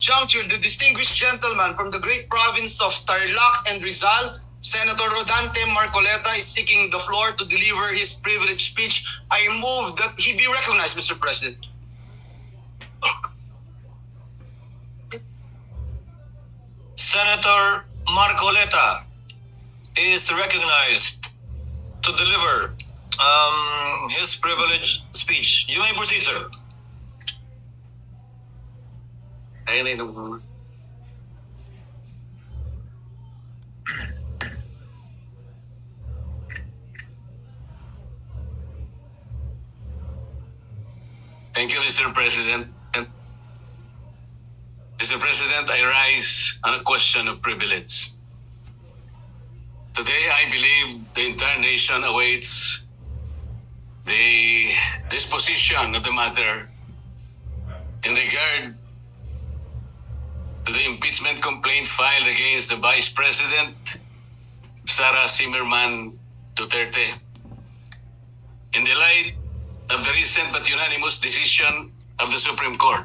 juncture, the distinguished gentleman from the great province of Tarlac and Rizal, Senator Rodante Marcoleta, is seeking the floor to deliver his privileged speech. I move that he be recognized, Mr. President. Senator Marcoleta is recognized to deliver his privileged speech. You may proceed, sir. Thank you, Mr. President. Mr. President, I rise on a question of privilege. Today, I believe the entire nation awaits the disposition of the matter in regard to the impeachment complaint filed against the Vice President, Sara Zimmerman Duterte. In the light of the recent but unanimous decision of the Supreme Court,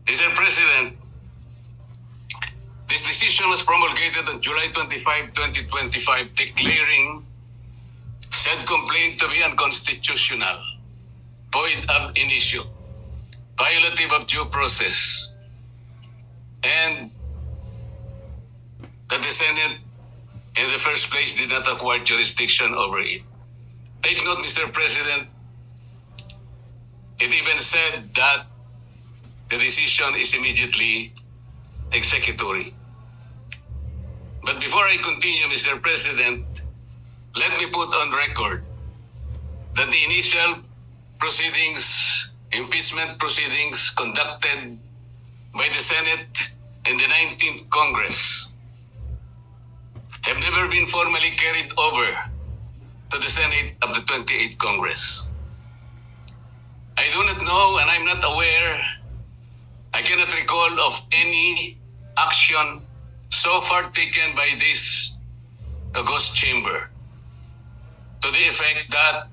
Mr. President, this decision was promulgated on July 25, 2025, declaring said complaint to be unconstitutional, void ab initio, violative of due process, and that the Senate in the first place did not acquire jurisdiction over it. Take note, Mr. President, it even said that the decision is immediately executory. But before I continue, Mr. President, let me put on record that the initial proceedings, impeachment proceedings conducted by the Senate in the 19th Congress have never been formally carried over to the Senate of the 28th Congress. I do not know, and I'm not aware, I cannot recall of any action so far taken by this august chamber to the effect that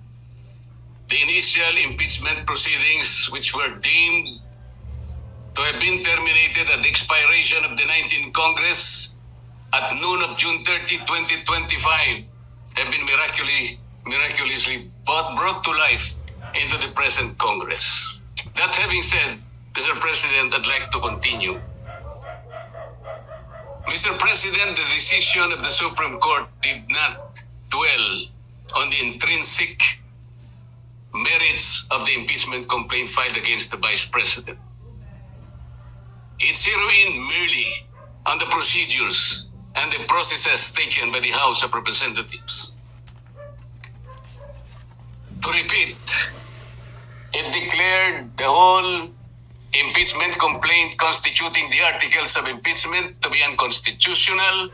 the initial impeachment proceedings, which were deemed to have been terminated at the expiration of the 19th Congress at noon of June 30, 2025, have been miraculously brought to life into the present Congress. That having said, Mr. President, I'd like to continue. Mr. President, the decision of the Supreme Court did not dwell on the intrinsic merits of the impeachment complaint filed against the Vice President. It zeroed in merely on the procedures and the processes taken by the House of Representatives. To repeat, it declared the whole impeachment complaint constituting the articles of impeachment to be unconstitutional,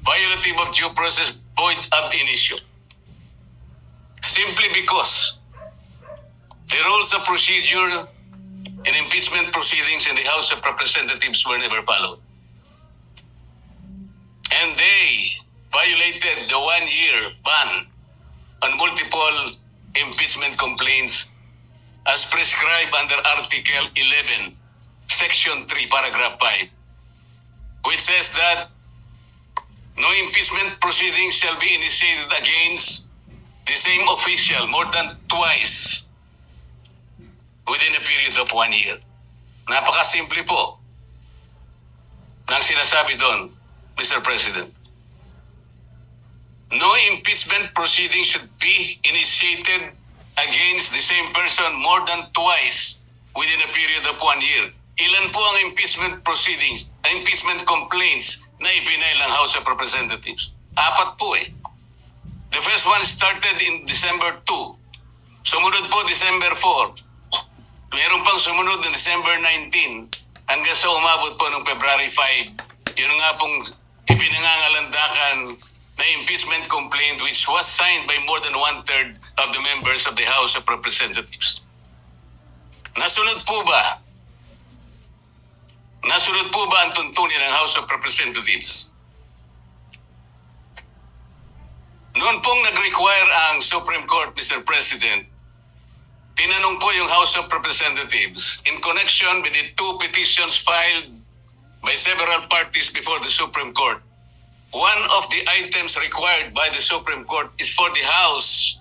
violative of due process, void ab initio. Simply because the rules of procedure in impeachment proceedings in the House of Representatives were never followed. And they violated the one-year ban on multiple impeachment complaints as prescribed under Article 11, Section 3, Paragraph 5, which says that no impeachment proceedings shall be initiated against the same official more than twice within a period of 1 year. Napakasimple po ng sinasabi doon, Mr. President. No impeachment proceeding should be initiated against the same person more than twice within a period of 1 year. Ilan po ang impeachment proceedings, impeachment complaints na ipinail ng House of Representatives? 4 po eh. The first one started in December 2. Sumunod po December 4. Meron pang sumunod na December 19 hanggang sa umabot po noong February 5. Yun nga pong ipinangangalandakan na impeachment complaint which was signed by more than 1/3 of the members of the House of Representatives. Nasunod po ba? Nasunod po ba ang tuntunin ng House of Representatives? Noon pong nag-require ang Supreme Court, Mr. President, tinanong po yung House of Representatives in connection with the two petitions filed by several parties before the Supreme Court. One of the items required by the Supreme Court is for the House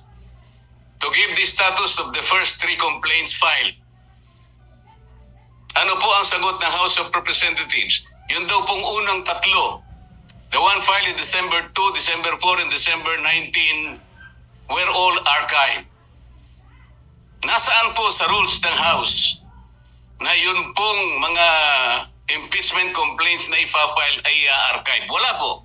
to give the status of the first three complaints filed. Ano po ang sagot ng House of Representatives? Yun daw pong unang tatlo. The one filed in December 2, December 4, and December 19 were all archived. Nasaan po sa rules ng House na yun pong mga impeachment complaints na ipa-file ay archive? Wala po.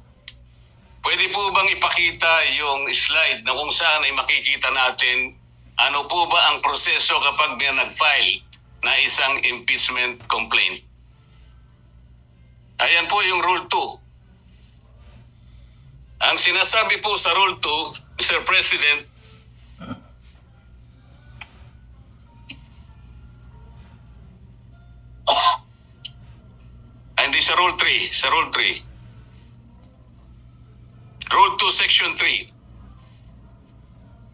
Pwede po bang ipakita yung slide na kung saan ay makikita natin ano po ba ang proseso kapag may nag-file na isang impeachment complaint? Ayan po yung Rule 2. Ang sinasabi po sa Rule 2, Mr. President, hindi sa Rule 3, sa Rule 3. Rule 2, Section 3.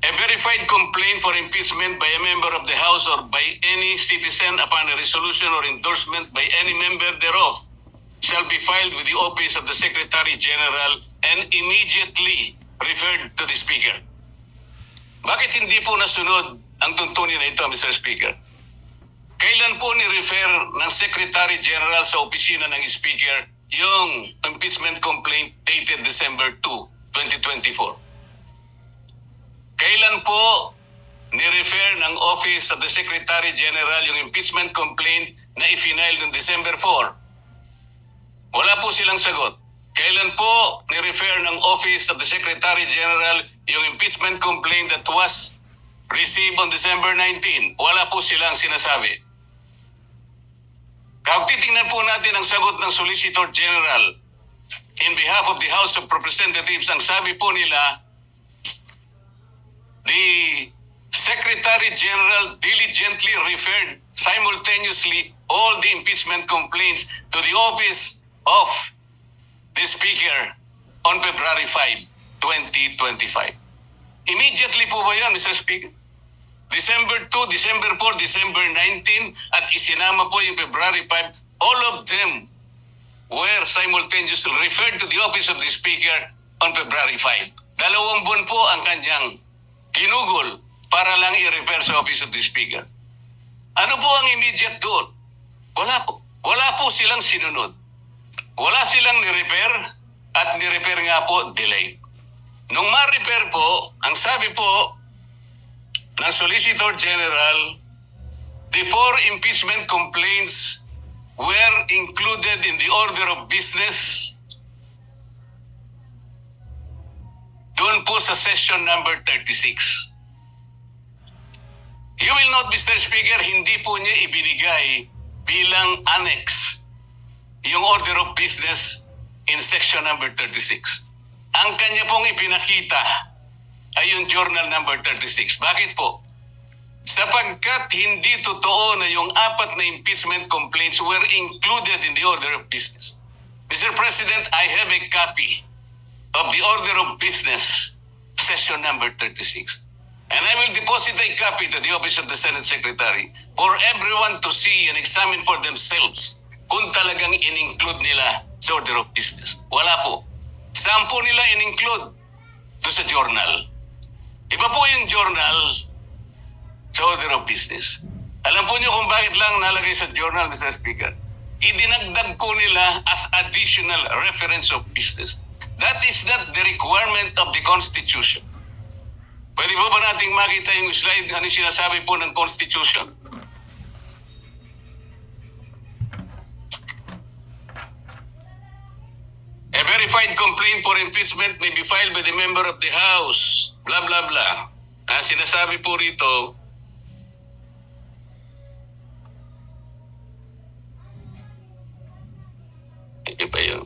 A verified complaint for impeachment by a member of the House or by any citizen upon a resolution or endorsement by any member thereof shall be filed with the office of the Secretary General and immediately referred to the Speaker. Bakit hindi po nasunod ang tuntunin na ito, Mr. Speaker? Kailan po ni-refer ng Secretary General sa opisina ng Speaker yung impeachment complaint dated December 2, 2024? Kailan po ni-refer ng Office of the Secretary General yung impeachment complaint na i-file noong December 4? Wala po silang sagot. Kailan po ni-refer ng Office of the Secretary General yung impeachment complaint that was received on December 19? Wala po silang sinasabi. Kung titingnan po natin ang sagot ng Solicitor General in behalf of the House of Representatives, ang sabi po nila, the Secretary General diligently referred simultaneously all the impeachment complaints to the office of the Speaker on February 5, 2025. Immediately po ba yan, Mr. Speaker? December 2, December 4, December 19, at isinama po yung February 5, all of them were simultaneously referred to the office of the Speaker on February 5. 2 buwan po ang kanyang ginugol para lang i-refer sa office of the Speaker. Ano po ang immediate doon? Wala po. Wala po silang sinunod. Wala silang ni-refer at ni-refer nga po delayed. Nung ma-refer po, ang sabi po ng Solicitor General, the 4 impeachment complaints were included in the order of business doon po sa session number 36. You will note, Mr. Speaker, hindi po niya ibinigay bilang annex yung order of business in section number 36. Ang kanya pong ipinakita ay yung journal number 36. Bakit po? Sapagkat hindi totoo na yung 4 na impeachment complaints were included in the order of business. Mr. President, I have a copy of the order of business, session number 36. And I will deposit a copy to the office of the Senate Secretary for everyone to see and examine for themselves kung talagang in-include nila sa order of business. Wala po. Saan po nila in-include? Ito sa journal. Iba po yung journal sa order of business. Alam po niyo kung bakit lang nalagay sa journal, Mr. Speaker? Idinagdag po nila as additional reference of business. That is not the requirement of the Constitution. Pwede po ba nating makita yung slide na sinasabi po ng Constitution? A verified complaint for impeachment may be filed by the member of the House. Blah, blah, blah. Sinasabi po rito, iba yun.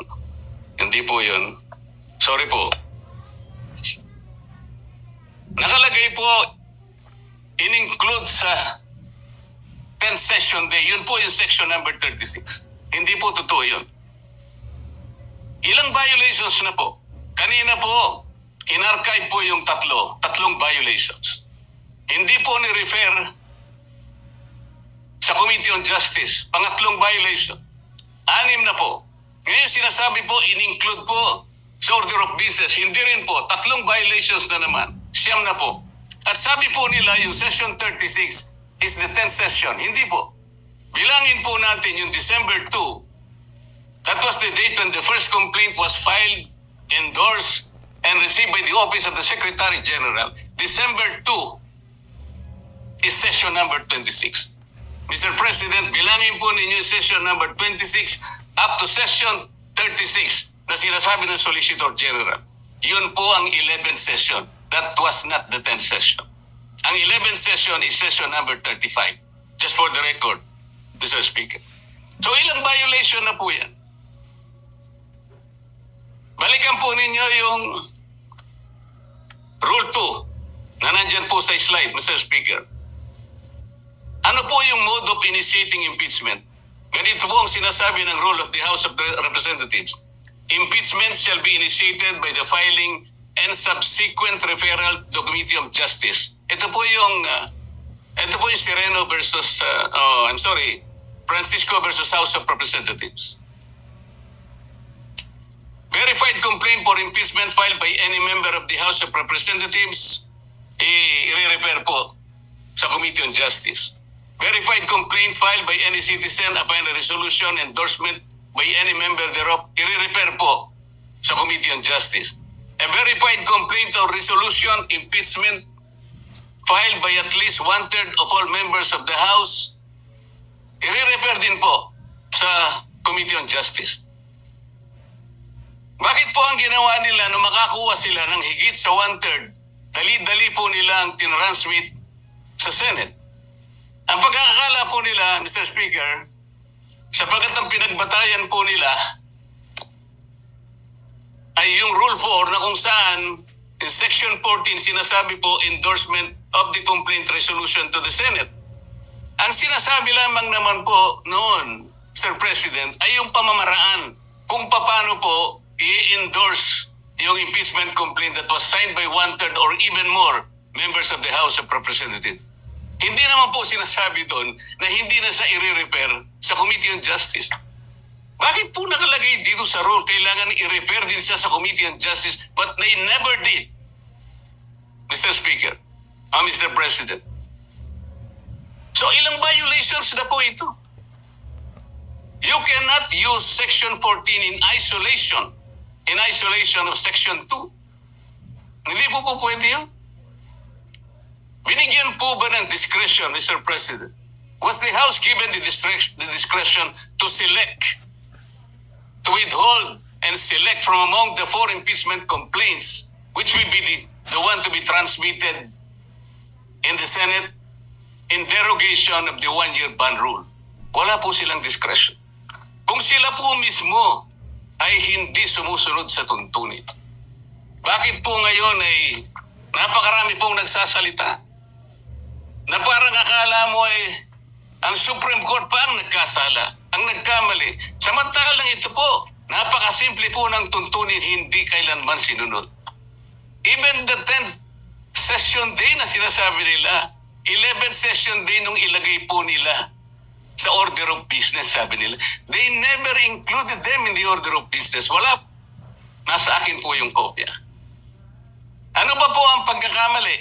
Hindi po yun. Sorry po. Nakalagay po, in-include sa 10th session day. Yun po yung section number 36. Hindi po totoo yun. Ilang violations na po? Kanina po, in-archive po yung tatlong violations. Hindi po ni-refer sa Committee on Justice. Pangatlong violation. 6 na po. Ngayon sinasabi po, in-include po sa order of business. Hindi rin po. 3 violations na naman. 9 na po. At sabi po nila, yung session 36 is the 10th session. Hindi po. Bilangin po natin yung December 2. That was the date when the first complaint was filed, endorsed, and received by the Office of the Secretary General. December 2 is session number 26. Mr. President, bilangin po ninyo yung session number 26 up to session 36 na sinasabi ng Solicitor General. Yun po ang 11th session. That was not the 10th session. Ang 11th session is session number 35. Just for the record, Mr. Speaker. So ilang violation na po yan? Balikan po ninyo yung Rule 2 na nandyan po sa slide, Mr. Speaker. Ano po yung mode of initiating impeachment? Ganito po ang sinasabi ng rule of the House of Representatives. Impeachment shall be initiated by the filing and subsequent referral to the Committee of Justice. Ito po yung Sereno versus, Francisco versus House of Representatives. Verified complaint for impeachment filed by any member of the House of Representatives, i-refer po sa Committee on Justice. Verified complaint filed by any citizen upon a resolution endorsement by any member thereof, i-refer po sa Committee on Justice. A verified complaint or resolution impeachment filed by at least 1/3 of all members of the House, i-refer din po sa Committee on Justice. Bakit po ang ginawa nila nung makakuha sila ng higit sa 1/3, dali-dali po nilang tinransmit sa Senate? Ang pagkakakala po nila, Mr. Speaker, sapagkat ang pinagbatayan po nila ay yung Rule 4 na kung saan in Section 14 sinasabi po endorsement of the complaint resolution to the Senate. Ang sinasabi lamang naman po noon, Mr. President, ay yung pamamaraan kung paano po i-endorse yung impeachment complaint that was signed by 1/3 or even more members of the House of Representatives. Hindi naman po sinasabi doon na hindi na sa i-refer sa Committee on Justice. Bakit po nakalagay dito sa rule kailangan i-refer din siya sa Committee on Justice but they never did? Mr. Speaker, Mr. President. So ilang violations na po ito? You cannot use Section 14 in isolation of Section 2. Hindi po pwede yun. Binigyan po ba ng discretion, Mr. President? Was the House given the discretion to select, to withhold and select from among the 4 impeachment complaints, which will be the one to be transmitted in the Senate in derogation of the 1-year ban rule? Wala po silang discretion. Kung sila po mismo ay hindi sumusunod sa tuntunin. Bakit po ngayon ay napakarami pong nagsasalita? Na parang akala mo ay ang Supreme Court pa ang nagkasala, ang nagkamali. Samantalang ito po, napakasimple po ng tuntunin, hindi kailanman sinunod. Even the 10th session day na sinasabi nila, 11th session day nung ilagay po nila sa order of business, sabi nila. They never included them in the order of business. Wala. Nasa akin po yung kopya. Ano ba po ang pagkakamali?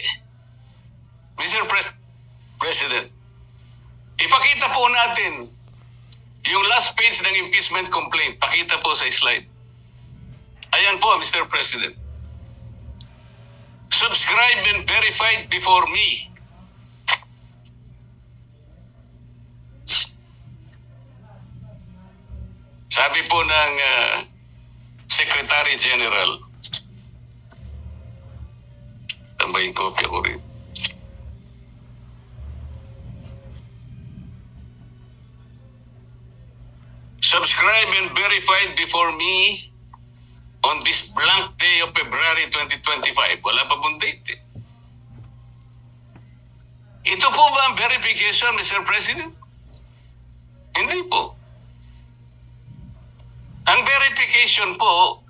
Mr. President, ipakita po natin yung last page ng impeachment complaint. Pakita po sa slide. Ayan po, Mr. President. Subscribed and verified before me. Sabi po ng Secretary General, tambayin kopya ko rin. Subscribe and verified before me on this blank day of February 2025. Wala pa pong date eh. Ito po ba ang verification, Mr. President? Hindi po. Ang verification po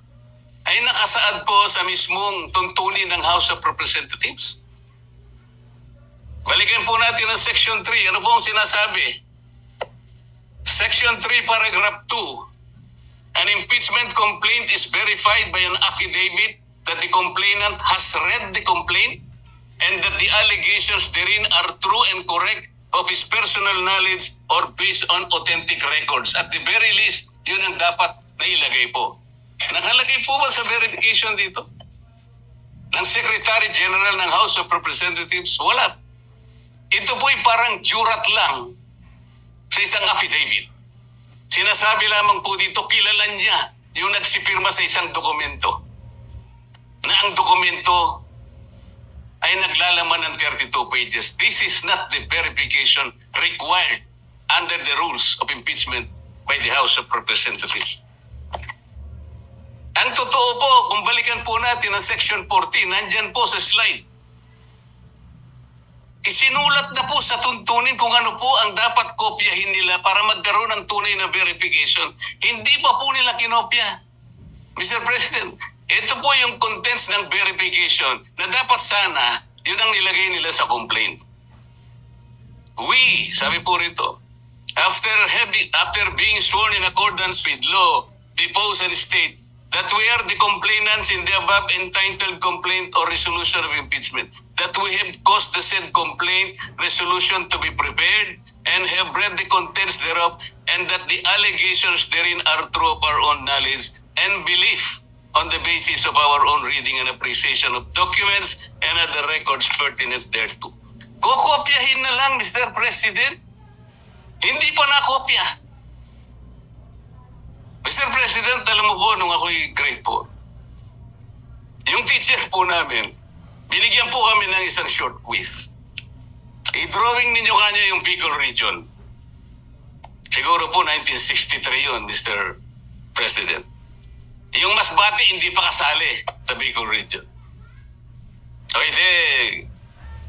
ay nakasaad po sa mismong tuntunin ng House of Representatives. Balikan po natin ang Section 3. Ano po ang sinasabi? Section 3, Paragraph 2. An impeachment complaint is verified by an affidavit that the complainant has read the complaint and that the allegations therein are true and correct of his personal knowledge or based on authentic records. At the very least, yun ang dapat na ilagay po. Nakalagay po ba sa verification dito? Ng Secretary General ng House of Representatives? Wala. Ito po'y parang jurat lang sa isang affidavit. Sinasabi lamang po dito, kilala niya yung nagsipirma sa isang dokumento. Na ang dokumento ay naglalaman ng 32 pages. This is not the verification required under the rules of impeachment by the House of Representatives. Ang totoo po, kung balikan po natin ang Section 14, nandyan po sa slide. Isinulat na po sa tuntunin kung ano po ang dapat kopyahin nila para magkaroon ng tunay na verification. Hindi pa po nila kinopya. Mr. President, ito po yung contents ng verification na dapat sana yun ang nilagay nila sa complaint. We, sabi po rito, after being sworn in accordance with law, depose and state that we are the complainants in the above entitled complaint or resolution of impeachment, that we have caused the said complaint resolution to be prepared and have read the contents thereof, and that the allegations therein are true of our own knowledge and belief on the basis of our own reading and appreciation of documents and other records pertinent thereto. Kokopyahin na lang, Mr. President. Hindi pa nakopya. Mr. President, alam mo po, nung ako'y grade 4, yung teacher po namin, binigyan po kami ng isang short quiz. I-drawing ninyo kanya yung Bicol region. Siguro po 1963 yun, Mr. President. Yung Masbate hindi pa kasali sa Bicol region. Okay,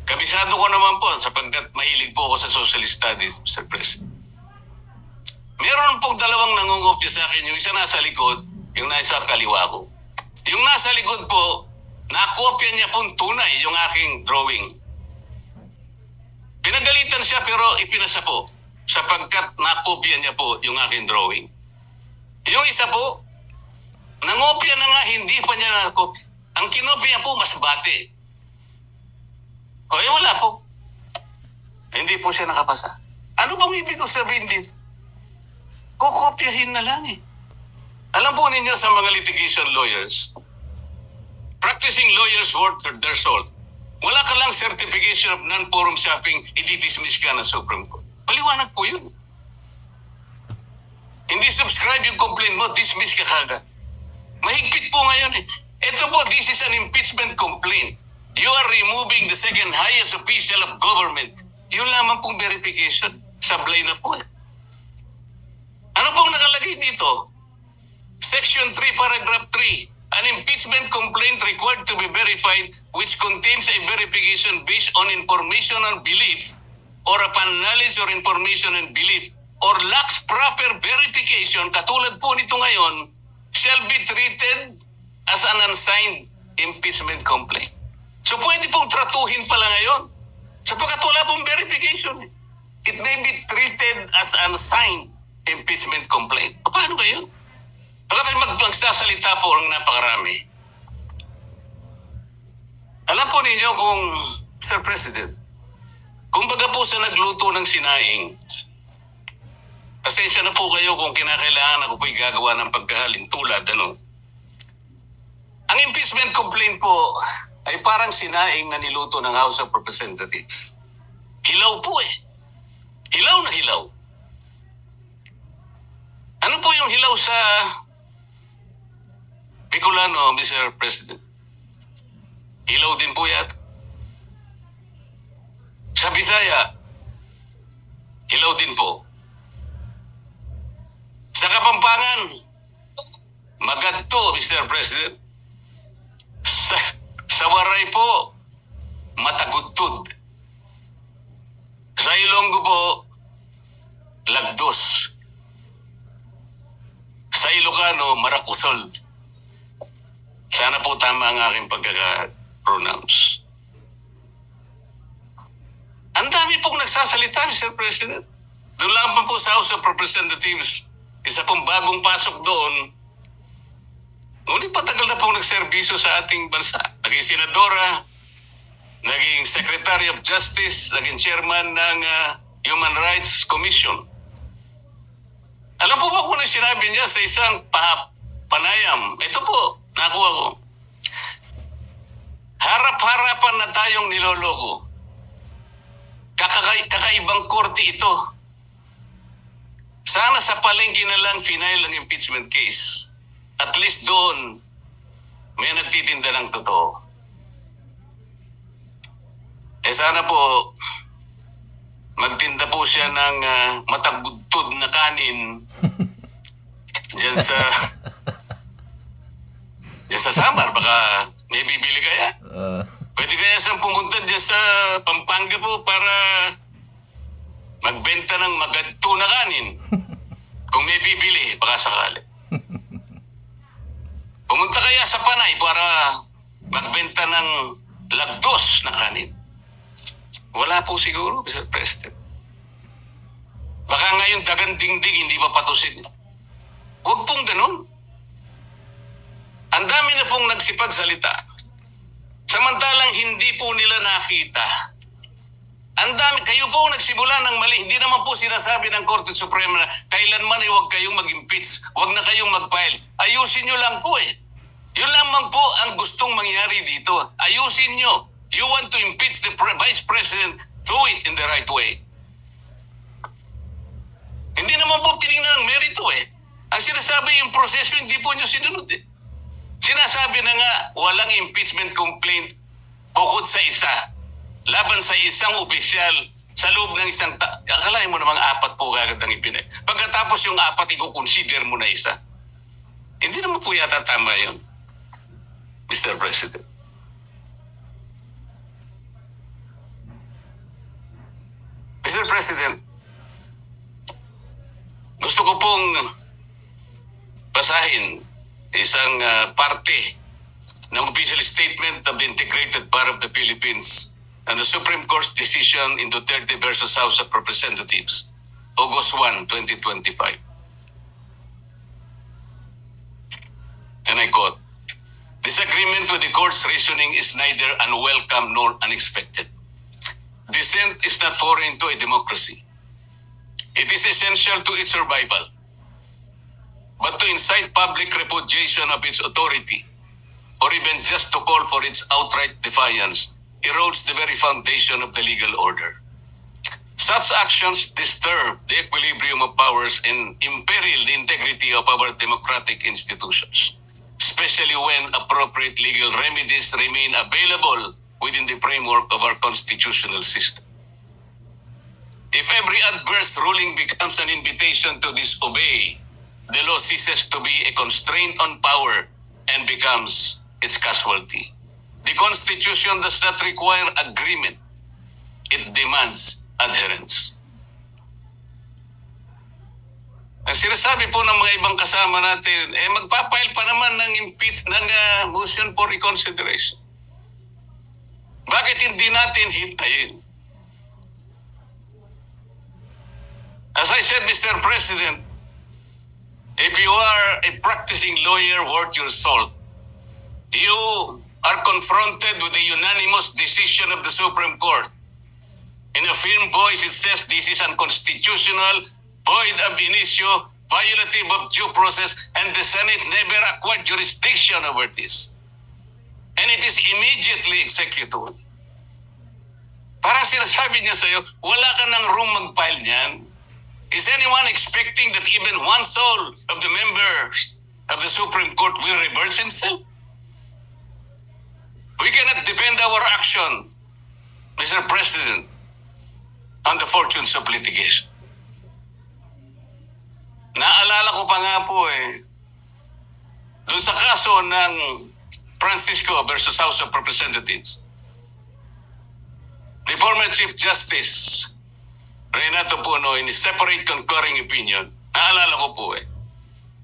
kabisado ko naman po sapagkat mahilig po ako sa social studies, Mr. President. Meron pong dalawang nangungopya sa akin. Yung isa nasa likod, yung nasa kaliwa ko. Yung nasa likod po, nakopya niya pong tunay yung aking drawing. Pinagalitan siya pero ipinasa po sapagkat nakopya niya po yung aking drawing. Yung isa po, nangopya na nga, hindi pa niya nakopya. Ang kinopya po, Masbate. O wala po. Hindi po siya nakapasa. Ano bang ibig sabihin dito? Kokopyahin na lang eh. Alam po ninyo sa mga litigation lawyers, practicing lawyers worth their salt. Wala ka lang certification of non-forum shopping, i-dismiss ka ng Supreme Court. Paliwanag po yun. Hindi subscribe yung complaint mo, dismiss ka kagad. Mahigpit po ngayon eh. Ito po, this is an impeachment complaint. You are removing the second highest official of government. Yun lamang pong verification. Sablay na po eh. Ano pong nakalagay dito? Section 3, Paragraph 3. An impeachment complaint required to be verified which contains a verification based on information and belief or upon knowledge or information and belief or lacks proper verification, katulad po nito ngayon, shall be treated as an unsigned impeachment complaint. So pwede pong tratuhin pala ngayon sapagkat wala pong verification. It may be treated as unsigned impeachment complaint. Paano ba yun? Pagkat magsasalita po ang napakarami. Alam po ninyo kung, Sir President, kung baga po sa nagluto ng sinaing, pasensya na po kayo kung kinakailangan ako po'y gagawa ng pagkahalin tulad, ano? Ang impeachment complaint po ay parang sinaing na niluto ng House of Representatives. Hilaw po eh. Hilaw na hilaw. Ano po yung hilaw sa Bicolano, Mr. President? Hilaw din po yata. Sa Bisaya, hilaw din po. Sa Kapampangan, magadto, Mr. President. Sa Waray po, matagudtod. Sa Ilonggo po, lagdos. Sa Ilocano, marakusol. Sana po tama ang aking pagkaka-pronounce. Ang dami pong nagsasalita, Mr. President. Doon lang pa po sa House of Representatives, isa pong bagong pasok doon. Ngunit patagal na pong nagserbisyo sa ating bansa. Naging senadora, naging Secretary of Justice, naging chairman ng Human Rights Commission. Alam po ba kung ano sinabi niya sa isang panayam? Ito po, nakuha ko. Harap-harapan na tayong niloloko. Kakaibang korte ito. Sana sa palengke na lang final ang impeachment case. At least doon, may nagtitinda ng totoo. Sana po, magtinda po siya ng matagudtod na kanin diyan sa Samar. Baka may bibili kaya. Pwede kaya siyang pumunta diyan sa Pampanga po para magbenta ng magadto na kanin. Kung may bibili, baka sakali. Pumunta kaya sa Panay para magbenta ng lagdos na kanin. Wala po siguro, Mr. President. Baka ngayon dagang dingding, hindi pa patusin. Huwag pong ganun. Ang dami na pong nagsipagsalita. Samantalang hindi po nila nakita. Ang dami, kayo po nagsimula ng mali. Hindi naman po sinasabi ng Korte Suprema na kailanman ay huwag kayong mag-impeach, huwag na kayong mag-file. Ayusin nyo lang po eh. Yun lamang po ang gustong mangyari dito. Ayusin nyo. You want to impeach the Vice President, do it in the right way. Hindi naman po tinignan ng merito eh. Ang sinasabi yung proseso, hindi po nyo sinunod eh. Sinasabi na nga, walang impeachment complaint bukod sa isa. Laban sa isang opisyal sa loob ng isang akalain mo namang 4 po kagad ang ipinay. Pagkatapos yung 4, i-consider mo na isa. Hindi naman po yata tama yun, Mr. President. Mr. President, gusto ko pong basahin isang parte ng official statement of the Integrated Bar of the Philippines and the Supreme Court's decision in Duterte versus House of Representatives, August 1, 2025. And I quote, "Disagreement with the court's reasoning is neither unwelcome nor unexpected. Dissent is not foreign to a democracy. It is essential to its survival. But to incite public repudiation of its authority, or even just to call for its outright defiance, erodes the very foundation of the legal order. Such actions disturb the equilibrium of powers and imperil the integrity of our democratic institutions, especially when appropriate legal remedies remain available within the framework of our constitutional system. If every adverse ruling becomes an invitation to disobey, the law ceases to be a constraint on power and becomes its casualty. The Constitution does not require agreement. It demands adherence." Ang sinasabi po ng mga ibang kasama natin, magpapile pa naman ng motion for reconsideration. Bakit hindi natin hintayin? As I said, Mr. President, if you are a practicing lawyer worth your salt, you are confronted with a unanimous decision of the Supreme Court. In a firm voice, it says this is unconstitutional, void ab initio, violative of due process, and the Senate never acquired jurisdiction over this. And it is immediately executed. Parang sinasabi niya sa'yo, wala ka ng room mag-file niyan. Is anyone expecting that even one soul of the members of the Supreme Court will reverse himself? We cannot depend our action, Mr. President, on the fortunes of litigation. Naalala ko pa nga po doon sa kaso ng Francisco versus House of Representatives. The former Chief Justice Renato Puno, in his separate concurring opinion, naalala ko po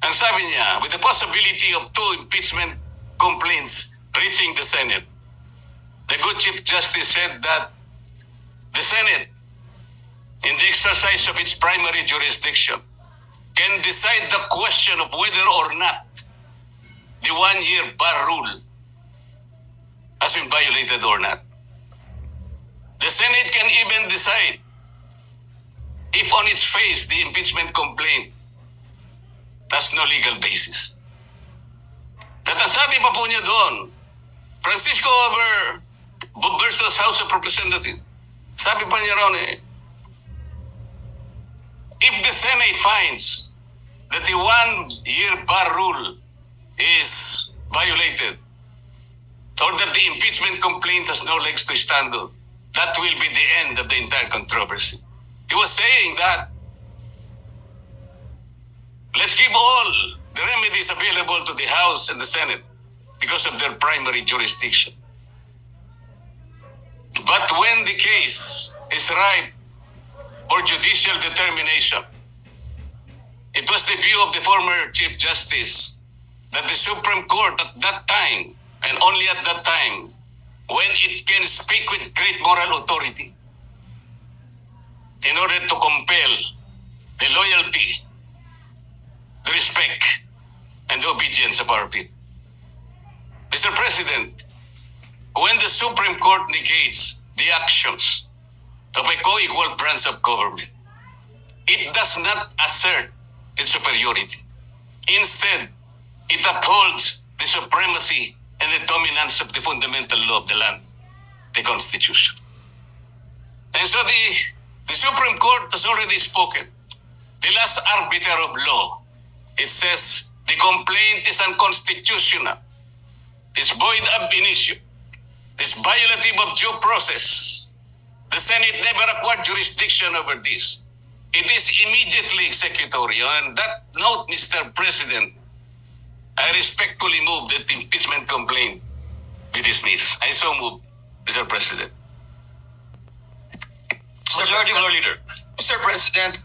ang sabi niya, with the possibility of 2 impeachment complaints reaching the Senate, the good Chief Justice said that the Senate, in the exercise of its primary jurisdiction, can decide the question of whether or not the one-year bar rule has been violated or not. The Senate can even decide if on its face the impeachment complaint has no legal basis. At ang sabi pa po niya doon, Francisco versus House of Representatives, sabi pa niya ron if the Senate finds that the one-year bar rule is violated or that the impeachment complaint has no legs to stand on, that will be the end of the entire controversy. He was saying that let's give all the remedies available to the House and the Senate because of their primary jurisdiction. But when the case is ripe for judicial determination, it was the view of the former Chief Justice that the Supreme Court at that time, and only at that time, when it can speak with great moral authority in order to compel the loyalty, the respect, and the obedience of our people. Mr. President, when the Supreme Court negates the actions of a co-equal branch of government, it does not assert its superiority. Instead, it upholds the supremacy and the dominance of the fundamental law of the land, the Constitution. And so the Supreme Court has already spoken. The last arbiter of law, it says the complaint is unconstitutional. It's void ab initio. It's violative of due process. The Senate never acquired jurisdiction over this. It is immediately executory. On that note, Mr. President, I respectfully move that the impeachment complaint be dismissed. I so move, Mr. President. Majority Floor Leader. Mr. President,